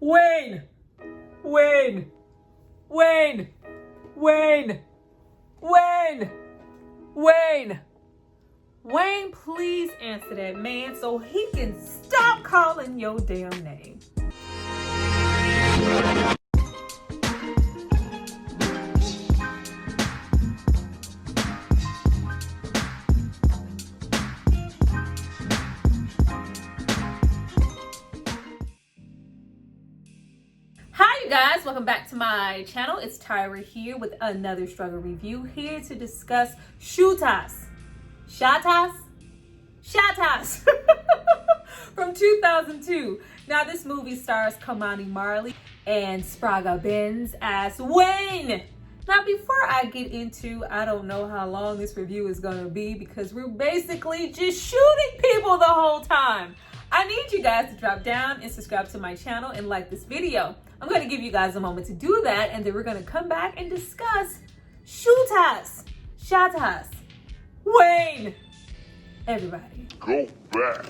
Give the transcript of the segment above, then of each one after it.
Wayne! Wayne! Wayne! Wayne! Wayne! Wayne! Wayne, please answer that man so he can stop calling your damn name. Hi you guys, welcome back to my channel. It's Tyra here with another struggle review, here to discuss Shottas from 2002. Now this movie stars Ky-Mani Marley and Spragga Benz as Wayne. Now before I get into, I don't know how long this review is going to be because we're basically just shooting people the whole time. I need you guys to drop down and subscribe to my channel and like this video. I'm going to give you guys a moment to do that, and then we're going to come back and discuss Shottas, Wayne. Everybody. Go back.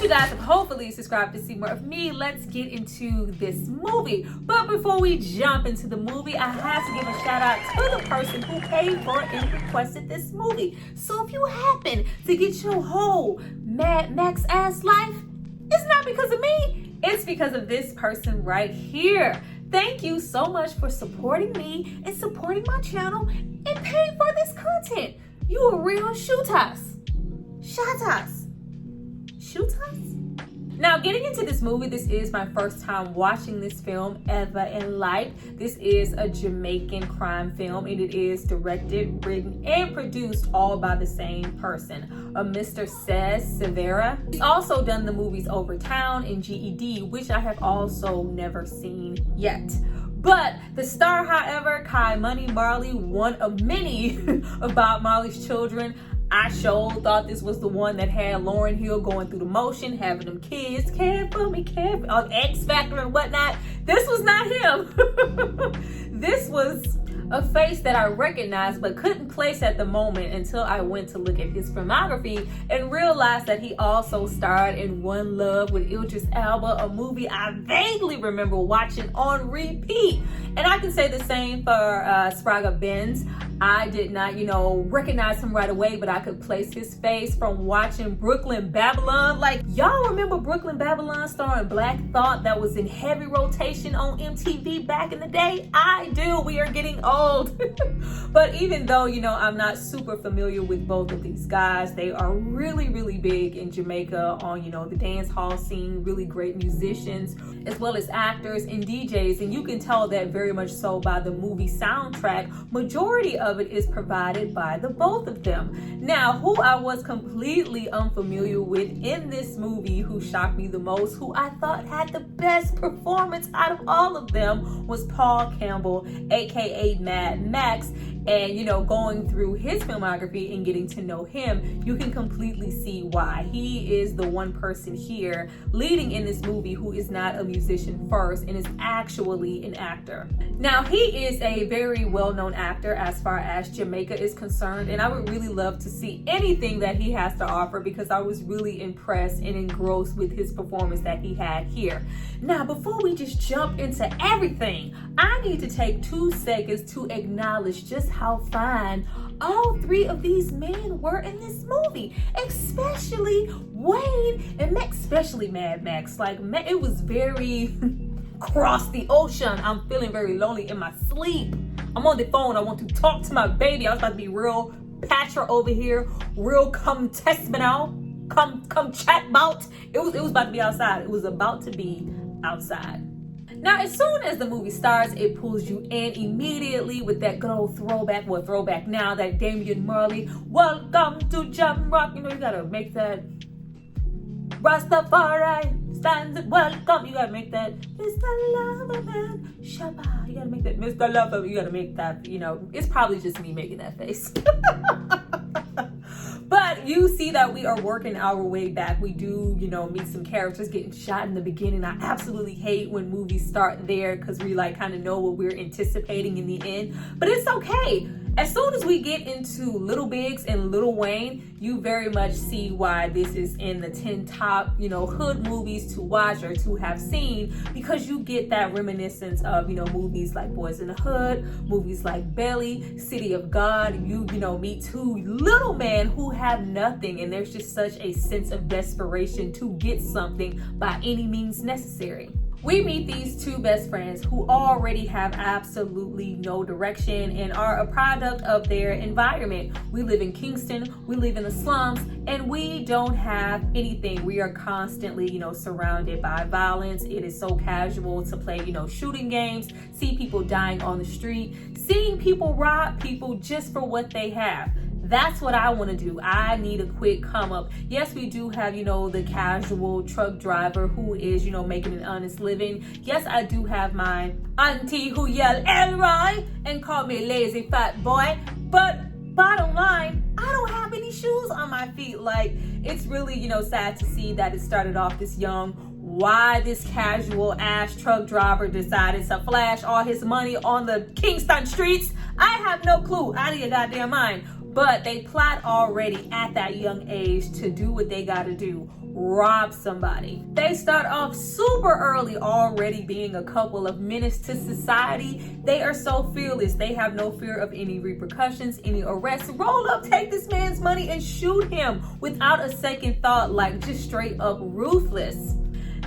You guys have hopefully subscribed to see more of me. Let's get into this movie. But before we jump into the movie, I have to give a shout out to the person who paid for and requested this movie. So if you happen to get your whole Mad Max ass life, it's not because of me. It's because of this person right here. Thank you so much for supporting me and supporting my channel and paying for this content. You a real Shottas. Now, getting into this movie, this is my first time watching this film ever in life. This is a Jamaican crime film, and it is directed, written, and produced all by the same person, a Mr. Cess Silvera. He's also done the movies Overtown and GED, which I have also never seen yet. But the star, however, Ky-Mani Marley, one of many of Bob Marley's children. I sure thought this was the one that had Lauryn Hill going through the motion, having them kids, care for me, on X Factor and whatnot. This was not him. This was a face that I recognized but couldn't place at the moment until I went to look at his filmography and realized that he also starred in One Love with Idris Elba, a movie I vaguely remember watching on repeat. And I can say the same for Spragga Benz. I did not, recognize him right away, but I could place his face from watching Brooklyn Babylon. Like, y'all remember Brooklyn Babylon starring Black Thought that was in heavy rotation on MTV back in the day? I do. We are getting old. But even though, I'm not super familiar with both of these guys, they are really, really big in Jamaica on, the dance hall scene, really great musicians, as well as actors and DJs. And you can tell that very much so by the movie soundtrack. Majority of it is provided by the both of them. Now, who I was completely unfamiliar with in this movie, who shocked me the most, who I thought had the best performance out of all of them, was Paul Campbell, aka Mad Max. And going through his filmography and getting to know him, you can completely see why. He is the one person here leading in this movie who is not a musician first and is actually an actor. Now, he is a very well-known actor as far as Jamaica is concerned, and I would really love to see anything that he has to offer because I was really impressed and engrossed with his performance that he had here. Now, before we just jump into everything, I need to take 2 seconds to acknowledge just how fine all 3 of these men were in this movie, especially Wayne and especially Mad Max. Like, it was very cross the ocean. I'm feeling very lonely in my sleep. I'm on the phone. I want to talk to my baby. I was about to be real patcher over here, real come test me now, come chat about. It was about to be outside. It was about to be outside. Now, as soon as the movie starts, it pulls you in immediately with that good old throwback now, that Damian Marley, welcome to Jam Rock. You gotta make that Rastafari stands and welcome. You gotta make that Mr. Loverman Shabba. You gotta make that Mr. Lover. You gotta make that, it's probably just me making that face. you see that we are working our way back. We do, meet some characters getting shot in the beginning. I absolutely hate when movies start there because we like kind of know what we're anticipating in the end, but it's okay. As soon as we get into Little Biggs and Lil Wayne, you very much see why this is in the 10 top, hood movies to watch or to have seen, because you get that reminiscence of, movies like Boys in the Hood, movies like Belly, City of God. You meet two little men who have nothing, and there's just such a sense of desperation to get something by any means necessary. We meet these two best friends who already have absolutely no direction and are a product of their environment. We live in Kingston, we live in the slums, and we don't have anything. We are constantly, surrounded by violence. It is so casual to play, shooting games, see people dying on the street, seeing people rob people just for what they have. That's what I want to do. I need a quick come up. Yes, we do have, the casual truck driver who is, making an honest living. Yes, I do have my auntie who yell Elroy and call me lazy fat boy. But bottom line, I don't have any shoes on my feet. Like, it's really, sad to see that it started off this young. Why this casual ass truck driver decided to flash all his money on the Kingston streets, I have no clue. Out of your goddamn mind. But they plot already at that young age to do what they gotta do, rob somebody. They start off super early already being a couple of menace to society. They are so fearless. They have no fear of any repercussions, any arrests. Roll up, take this man's money and shoot him without a second thought, like just straight up ruthless.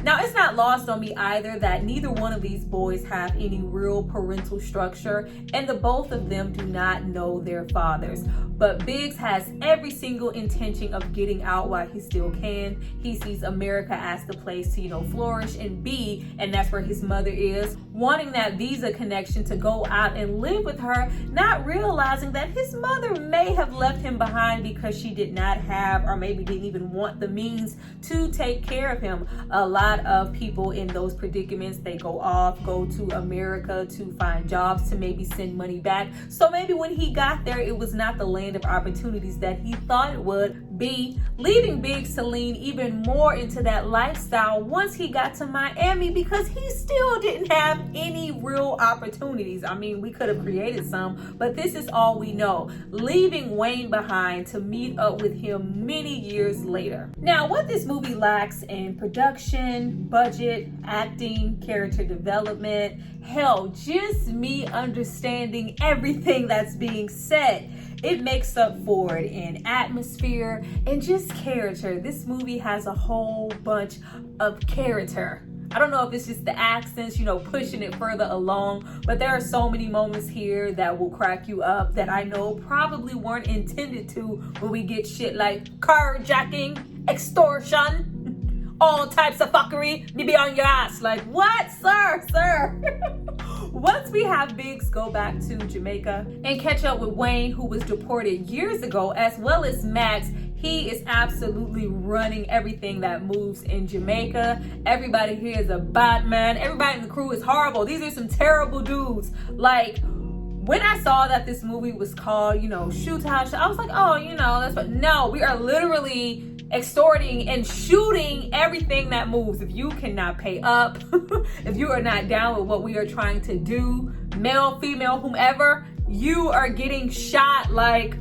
Now, it's not lost on me either that neither one of these boys have any real parental structure, and the both of them do not know their fathers. But Biggs has every single intention of getting out while he still can. He sees America as the place to, flourish and be, and that's where his mother is, wanting that visa connection to go out and live with her, not realizing that his mother may have left him behind because she did not have, or maybe didn't even want the means to take care of him. A lot of people in those predicaments, they go to America to find jobs, to maybe send money back. So maybe when he got there, it was not the land of opportunities that he thought it would be, leaving Biggs to lean even more into that lifestyle once he got to Miami, because he still didn't have any real opportunities. I mean, we could have created some, but this is all we know, leaving Wayne behind to meet up with him many years later. Now, what this movie lacks in production, budget, acting, character development, hell, just me understanding everything that's being said, it makes up for it in atmosphere and just character. This movie has a whole bunch of character. I don't know if it's just the accents, pushing it further along, but there are so many moments here that will crack you up that I know probably weren't intended to, when we get shit like carjacking, extortion, all types of fuckery, me be on your ass. Like, what, sir? Once we have Biggs go back to Jamaica and catch up with Wayne, who was deported years ago, as well as Max, he is absolutely running everything that moves in Jamaica. Everybody here is a bad man. Everybody in the crew is horrible. These are some terrible dudes. Like, when I saw that this movie was called, Shottas, I was like, that's what. No, we are literally extorting and shooting everything that moves. If you cannot pay up, if you are not down with what we are trying to do, male, female, whomever, you are getting shot. Like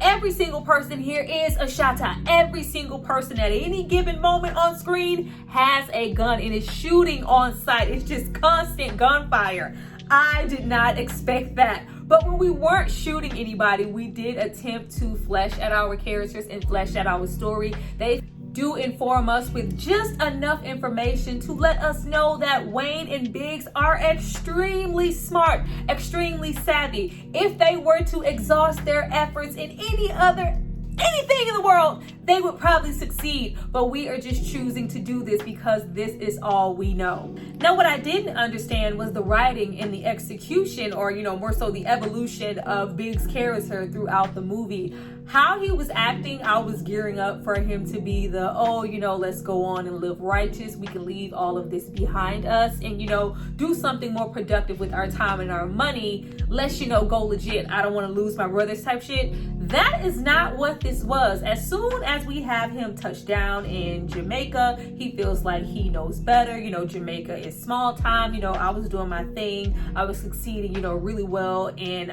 every single person here is a shotta. Every single person at any given moment on screen has a gun and is shooting on sight. It's just constant gunfire. I did not expect that. But when we weren't shooting anybody, we did attempt to flesh out our characters and flesh out our story. They do inform us with just enough information to let us know that Wayne and Biggs are extremely smart, extremely savvy. If they were to exhaust their efforts in anything in the world, they would probably succeed, but we are just choosing to do this because this is all we know. Now, what I didn't understand was the writing and the execution, or more so the evolution of Biggs' character throughout the movie. how he was acting, I was gearing up for him to be the, oh, you know, let's go on and live righteous. We can leave all of this behind us and, you know, do something more productive with our time and our money. Let's, you know, go legit. I don't want to lose my brothers type shit. That is not what this was. As soon as we have him touch down in Jamaica, he feels like he knows better. You know, Jamaica is small time. You know, I was doing my thing. I was succeeding, you know, really well in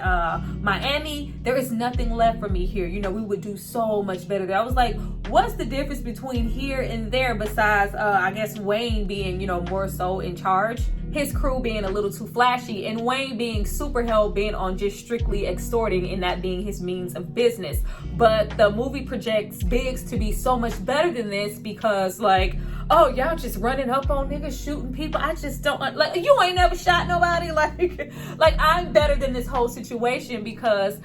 Miami. There is nothing left for me here. You know, we would do so much better there. I was like, what's the difference between here and there besides, I guess, Wayne being, you know, more so in charge? His crew being a little too flashy and Wayne being super hell-bent on just strictly extorting and that being his means of business. But the movie projects Biggs to be so much better than this because, like, oh, y'all just running up on niggas, shooting people. I just don't, like, you ain't never shot nobody. Like I'm better than this whole situation because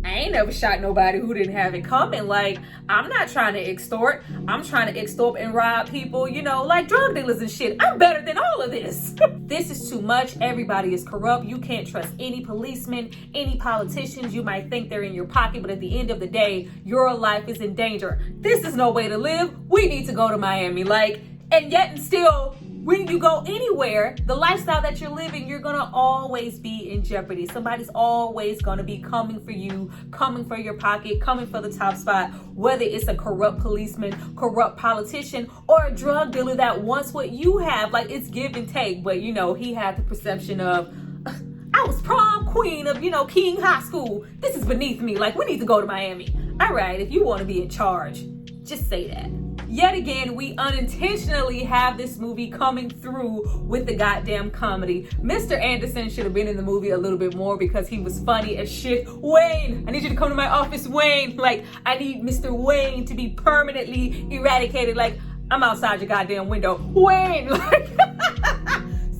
I ain't never shot nobody who didn't have it coming. Like, I'm not trying to extort. I'm trying to extort and rob people, you know, like drug dealers and shit. I'm better than all of this. This is too much. Everybody is corrupt. You can't trust any policeman, any politicians. You might think they're in your pocket, but at the end of the day, your life is in danger. This is no way to live. We need to go to Miami. Like, and yet and still, when you go anywhere, the lifestyle that you're living, you're gonna always be in jeopardy. Somebody's always gonna be coming for you, coming for your pocket, coming for the top spot, whether it's a corrupt policeman, corrupt politician, or a drug dealer that wants what you have. Like, it's give and take. But, you know, he had the perception of, I was prom queen of, you know, King High School. This is beneath me. Like, we need to go to Miami. All right, if you want to be in charge, just say that. Yet again, we unintentionally have this movie coming through with the goddamn comedy. Mr. Anderson should have been in the movie a little bit more because he was funny as shit. Wayne, I need you to come to my office, Wayne. Like, I need Mr. Wayne to be permanently eradicated. Like, I'm outside your goddamn window. Wayne, like,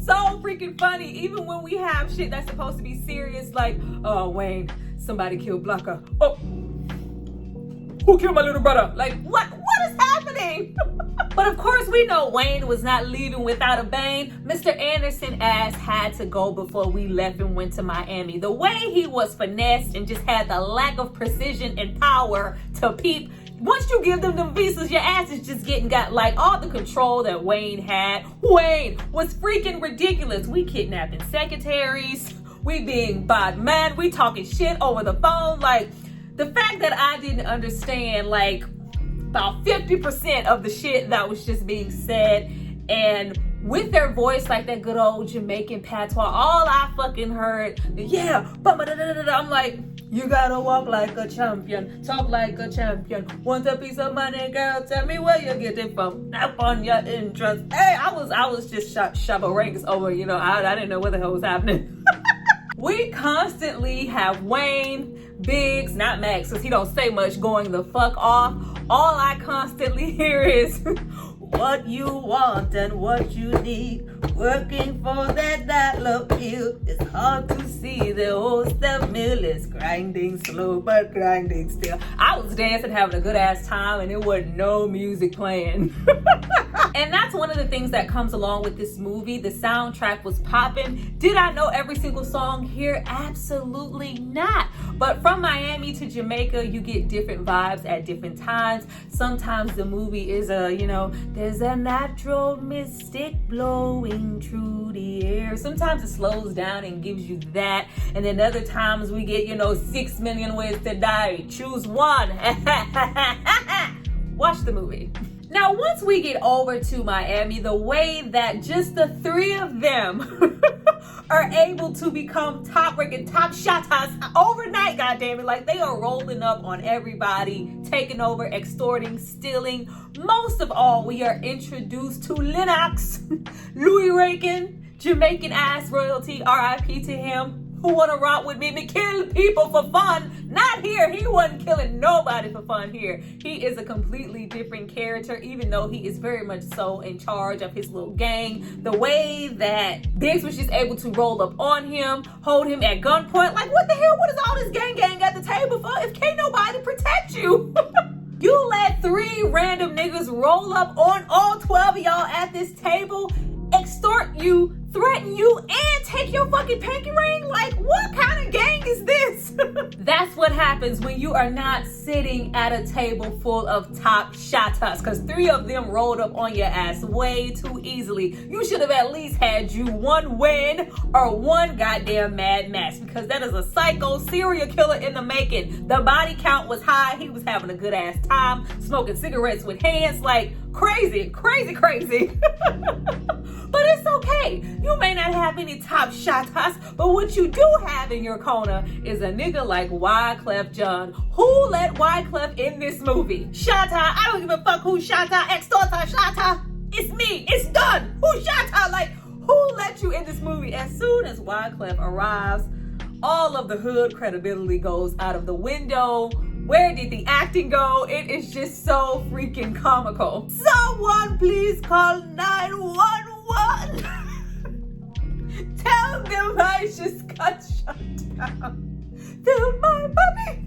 so freaking funny. Even when we have shit that's supposed to be serious, like, oh, Wayne, somebody killed Blanca. Oh, who killed my little brother? Like, what is happening? But of course, we know Wayne was not leaving without a bang. Mr. Anderson ass had to go before we left and went to Miami. The way he was finessed and just had the lack of precision and power to peep. Once you give them the visas, your ass is just got like all the control that Wayne had. Wayne was freaking ridiculous. We kidnapping secretaries. We being bad man. We talking shit over the phone. Like, the fact that I didn't understand, like, about 50% of the shit that was just being said, and with their voice, like that good old Jamaican patois, all I fucking heard, yeah, I'm like, you gotta walk like a champion, talk like a champion, want a piece of money, girl, tell me where you get it from, up on your interest. Hey, I was just shabba-ranks over, you know, I didn't know what the hell was happening. We constantly have Wayne, Biggs, not Max, because he don't say much, going the fuck off. All I constantly hear is what you want and what you need. Working for that dollar bill. It's hard to see the old step mill is grinding slow but grinding still. I was dancing, having a good ass time, and there wasn't no music playing. And that's one of the things that comes along with this movie. The soundtrack was popping. Did I know every single song here? Absolutely not. But from Miami to Jamaica, you get different vibes at different times. Sometimes the movie is there's a natural mystic blowing through the air. Sometimes it slows down and gives you that. And then other times we get, 6 million ways to die. Choose one. Watch the movie. Now, once we get over to Miami, the way that just the three of them are able to become top-ranking, top Shottas overnight, goddammit. Like, they are rolling up on everybody, taking over, extorting, stealing. Most of all, we are introduced to Lennox, Louie Rankin, Jamaican ass royalty, R.I.P. to him. Who wanna rock with me to kill people for fun? Not here. He wasn't killing nobody for fun here. He is a completely different character, even though he is very much so in charge of his little gang. The way that Biggs was just able to roll up on him, hold him at gunpoint. Like, what the hell? What is all this gang at the table for if can't nobody protect you? You let 3 random niggas roll up on all 12 of y'all at this table, extort you, threaten you and take your fucking pinky ring? Like, what kind of gang is this? That's what happens when you are not sitting at a table full of top Shottas, because 3 of them rolled up on your ass way too easily. You should have at least had you 1 win or 1 goddamn Mad Max, because that is a psycho serial killer in the making. The body count was high. He was having a good ass time, smoking cigarettes with hands, like crazy. But it's okay. You may not have any top Shottas, but what you do have in your corner is a nigga like Wyclef Jean. Who let Wyclef in this movie? Shotta. I don't give a fuck who Shotta. Extorta Shotta. It's me. It's done. Who Shotta? Like, who let you in this movie? As soon as Wyclef arrives, all of the hood credibility goes out of the window. Where did the acting go? It is just so freaking comical. Someone please call 911. Tell them I just got shut down. Tell my mommy.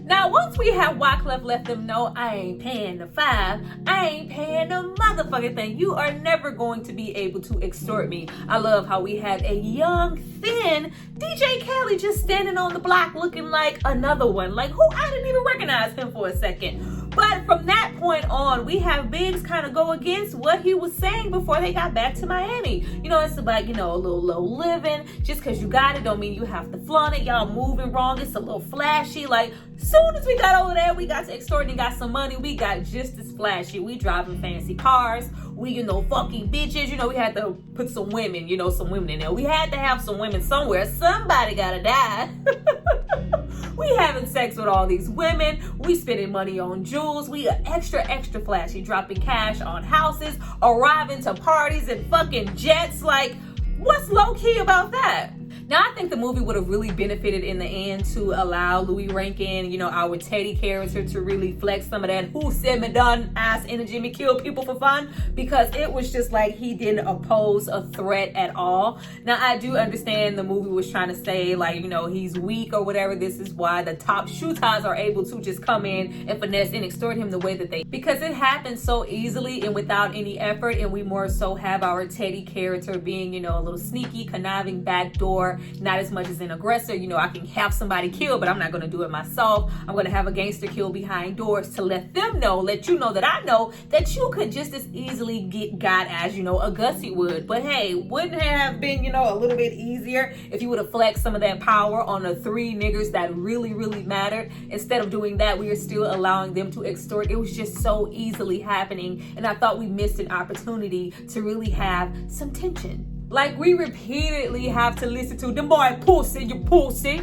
Now, once we have Wyclef let them know, I ain't paying the 5, I ain't paying the motherfucking thing. You are never going to be able to extort me. I love how we had a young, thin DJ Kelly just standing on the block looking like another one. Like, who? I didn't even recognize him for a second. But from that point on, we have Biggs kind of go against what he was saying before they got back to Miami. You know, it's about, you know, a little low living. Just because you got it don't mean you have to flaunt it. Y'all moving wrong. It's a little flashy. Like, soon as we got over there, we got to extort and got some money. We got just as flashy. We driving fancy cars. We, you know, fucking bitches. You know, we had to put some women, you know, some women in there. We had to have some women somewhere. Somebody gotta die. We having sex with all these women. We spending money on jewels. We are extra flashy, dropping cash on houses, arriving to parties and fucking jets. Like, what's low key about that? Now, I think the movie would have really benefited in the end to allow Louie Rankin, you know, our Teddy character, to really flex some of that who said me done ass energy, me kill people for fun, because it was just like he didn't oppose a threat at all. Now, I do understand the movie was trying to say, like, you know, he's weak or whatever. This is why the top Shottas are able to just come in and finesse and extort him the way that they, because it happens so easily and without any effort, and we more so have our Teddy character being, you know, a little sneaky, conniving, backdoor, not as much as an aggressor. You know, I can have somebody killed, but I'm not going to do it myself. I'm going to have a gangster killed behind doors to let them know, let you know that I know that you could just as easily get got as, you know, a Gussie would. But hey, wouldn't it have been, you know, a little bit easier if you would have flexed some of that power on the 3 niggers that really mattered? Instead of doing that, we are still allowing them to extort. It was just so easily happening, and I thought we missed an opportunity to really have some tension. Like, we repeatedly have to listen to them boy pussy, you pussy.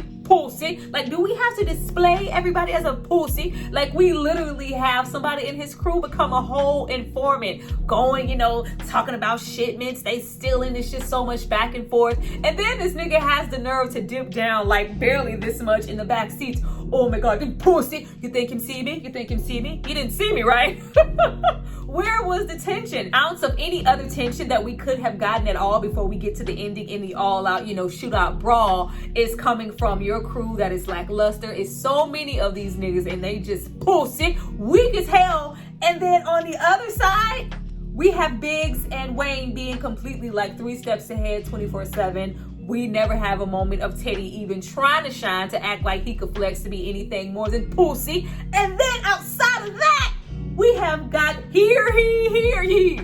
Like, do we have to display everybody as a pussy? Like, we literally have somebody in his crew become a whole informant, going, you know, talking about shipments. They stealing this shit so much back and forth. And then this nigga has the nerve to dip down like barely this much in the back seats. Oh my God, the pussy. You think him see me? You think him see me? He didn't see me, right? Where was the tension? Ounce of any other tension that we could have gotten at all before we get to the ending in the all-out, you know, shootout brawl is coming from your crew that is lackluster. It's so many of these niggas and they just pussy, weak as hell. And then on the other side, we have Biggs and Wayne being completely like 3 steps ahead 24/7. We never have a moment of Teddy even trying to shine to act like he could flex to be anything more than pussy. And then outside of that, we have got hear ye.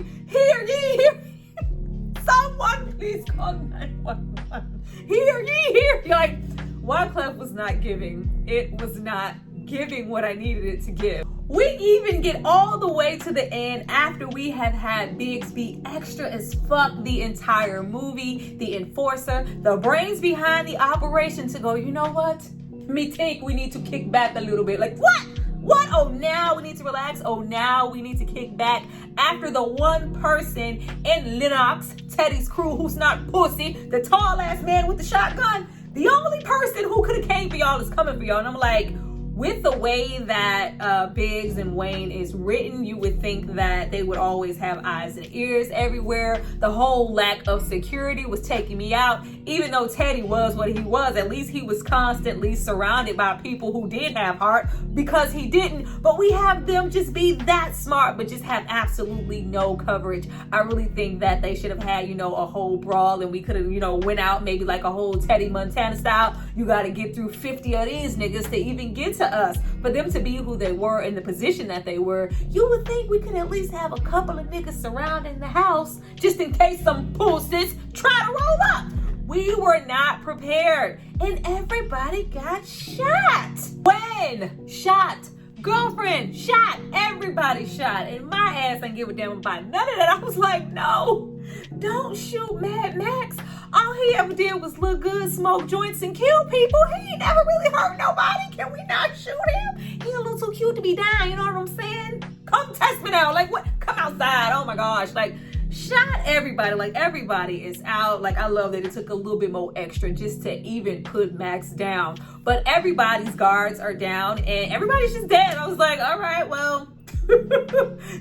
Someone please call 911. Hear ye. Like, Wyclef was not giving. It was not giving what I needed it to give. We even get all the way to the end after we have had Biggs be extra as fuck the entire movie, the enforcer, the brains behind the operation, to go, you know what? Me think we need to kick back a little bit. Like, what? What? Oh, now we need to relax. Oh, now we need to kick back after the one person in Lennox, Teddy's crew, who's not pussy, the tall ass man with the shotgun. The only person who could have came for y'all is coming for y'all. And I'm like, with the way that Biggs and Wayne is written, you would think that they would always have eyes and ears everywhere. The whole lack of security was taking me out. Even though Teddy was what he was, at least he was constantly surrounded by people who did have heart, because he didn't. But we have them just be that smart but just have absolutely no coverage. I really think that they should have had, a whole brawl, and we could have, went out maybe like a whole Teddy Montana style. You got to get through 50 of these niggas to even get to us. For them to be who they were in the position that they were, you would think we could at least have a couple of niggas surrounding the house just in case some pussies try to roll up. We were not prepared, and everybody got shot. When shot, girlfriend shot, everybody shot, and my ass ain't give a damn about none of that. I was like, no, don't shoot Mad Max. All he ever did was look good, smoke joints, and kill people. He ain't never really hurt nobody. Can we not shoot him? He a little too cute to be down, you know what I'm saying? Come test me now. Like, what? Come outside. Oh my gosh. Like, shot everybody. Like, everybody is out. Like, I love that it took a little bit more extra just to even put Max down. But everybody's guards are down and everybody's just dead. I was like, all right, well,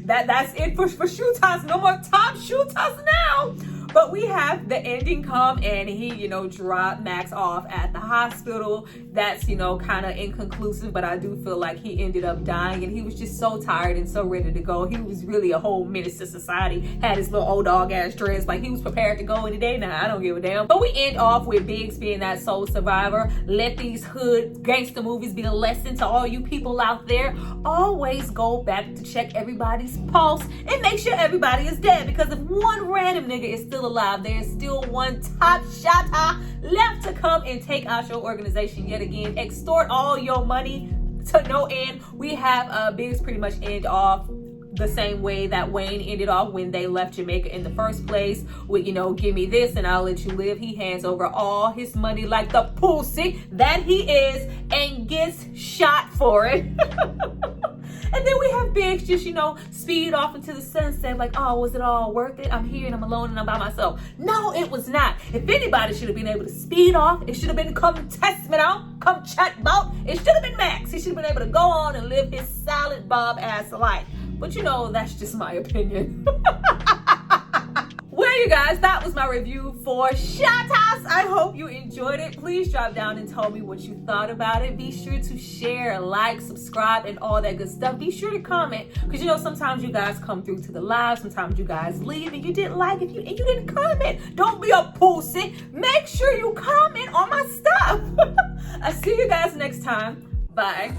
that's it for Shottas. No more top Shottas now. But we have the ending come, and he, dropped Max off at the hospital. That's, kind of inconclusive, but I do feel like he ended up dying, and he was just so tired and so ready to go. He was really a whole menace to society. Had his little old dog ass dress, like he was prepared to go any day now. I don't give a damn. But we end off with Biggs being that sole survivor. Let these hood gangster movies be a lesson to all you people out there. Always go back to check everybody's pulse and make sure everybody is dead, because if one random nigga is still alive, there's still one top shotter left to come and take out your organization yet again, extort all your money to no end. We have Biggs pretty much end off the same way that Wayne ended off when they left Jamaica in the first place, with, give me this and I'll let you live. He hands over all his money like the pussy that he is and gets shot for it. And then we have Biggs just, speed off into the sunset like, oh, was it all worth it? I'm here and I'm alone and I'm by myself. No, it was not. If anybody should have been able to speed off, it should have been come test me out, come chat about. It should have been Max. He should have been able to go on and live his solid Bob ass life. But that's just my opinion. Well, you guys, that was my review for Shottas. I hope you enjoyed it. Please drop down and tell me what you thought about it. Be sure to share, like, subscribe, and all that good stuff. Be sure to comment, because sometimes you guys come through to the live, sometimes you guys leave and you didn't like it and you didn't comment. Don't be a pussy. Make sure you comment on my stuff. I'll see you guys next time. Bye.